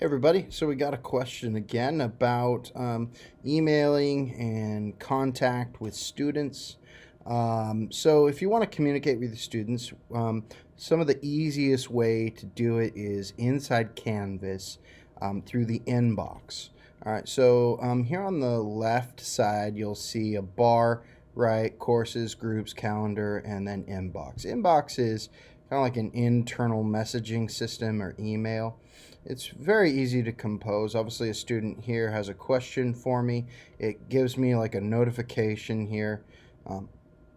Everybody, so we got a question again about emailing and contact with students. So if you want to communicate with your students, some of the easiest way to do it is inside Canvas through the inbox. All right, so here on the left side, you'll see a bar, right? Courses, groups, calendar, and then inbox. Inbox is kind of like an internal messaging system or email. It's very easy to compose. Obviously, a student here has a question for me. It gives me like a notification here.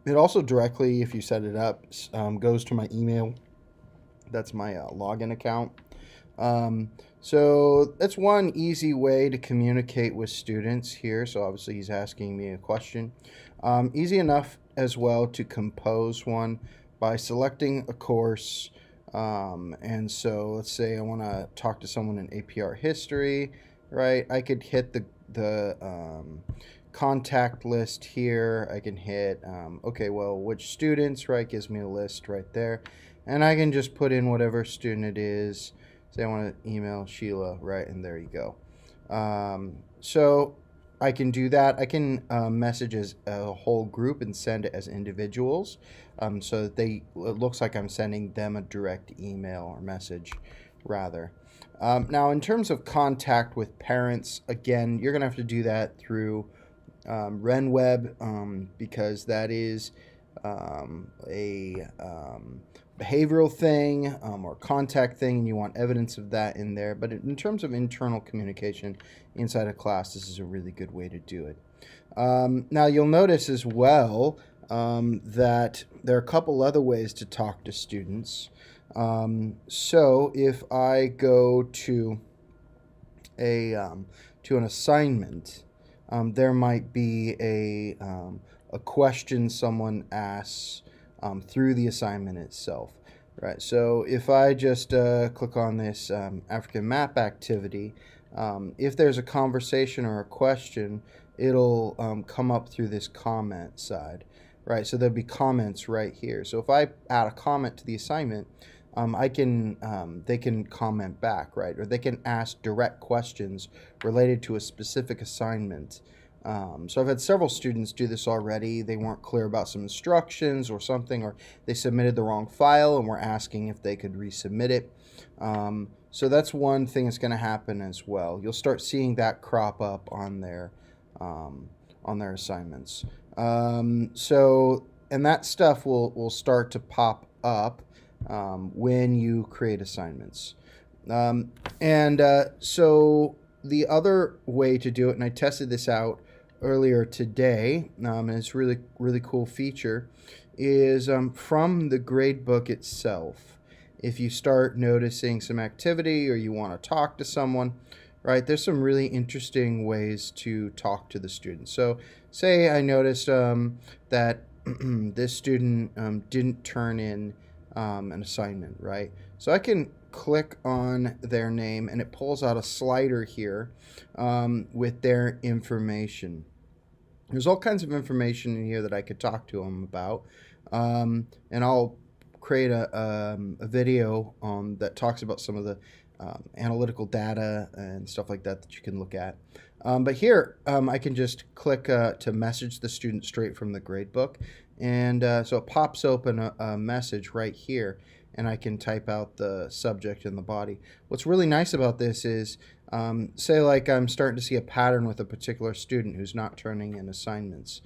It also directly, if you set it up, goes to my email. That's my login account. So that's one easy way to communicate with students here. So obviously he's asking me a question. Easy enough as well to compose one by selecting a course. And so let's say I want to talk to someone in APR history, right? I could hit the contact list here. I can hit, okay, well, which students, right? Gives me a list right there. And I can just put in whatever student it is. Say I want to email Sheila, right? And there you go. So I can do that. I can message as a whole group and send it as individuals, so that it looks like I'm sending them a direct email or message, rather. Now, in terms of contact with parents, again, you're going to have to do that through RenWeb, because that is a behavioral thing or contact thing, and you want evidence of that in there. But in terms of internal communication inside a class, this is a really good way to do it. Now, you'll notice as well that there are a couple other ways to talk to students. So if I go to an assignment, there might be a question someone asks through the assignment itself, right? So if I just click on this African map activity, if there's a conversation or a question, it'll come up through this comment side, right? So there'll be comments right here. So if I add a comment to the assignment, they can comment back, right? Or they can ask direct questions related to a specific assignment. So I've had several students do this already. They weren't clear about some instructions or something, or they submitted the wrong file and were asking if they could resubmit it. So that's one thing that's going to happen as well. You'll start seeing that crop up on their assignments. And that stuff will start to pop up when you create assignments. So the other way to do it, and I tested this out earlier today, and it's really, really cool feature, is from the gradebook itself. If you start noticing some activity or you want to talk to someone, right, there's some really interesting ways to talk to the student. So say I noticed that this student didn't turn in an assignment, right? So I can click on their name and it pulls out a slider here with their information. There's all kinds of information in here that I could talk to them about, and I'll create a video that talks about some of the analytical data and stuff like that you can look at. But here I can just click to message the student straight from the gradebook, and so it pops open a message right here, and I can type out the subject and the body. What's really nice about this is, say like I'm starting to see a pattern with a particular student who's not turning in assignments.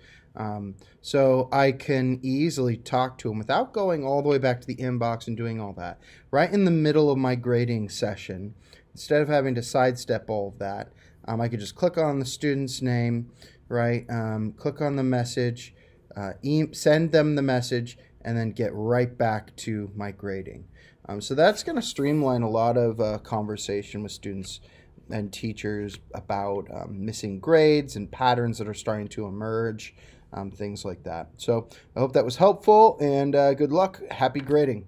So I can easily talk to them without going all the way back to the inbox and doing all that. Right in the middle of my grading session, instead of having to sidestep all of that, I could just click on the student's name, right? Click on the message, send them the message, and then get right back to my grading. So that's going to streamline a lot of conversation with students and teachers about missing grades and patterns that are starting to emerge, things like that. So I hope that was helpful, and good luck. Happy grading.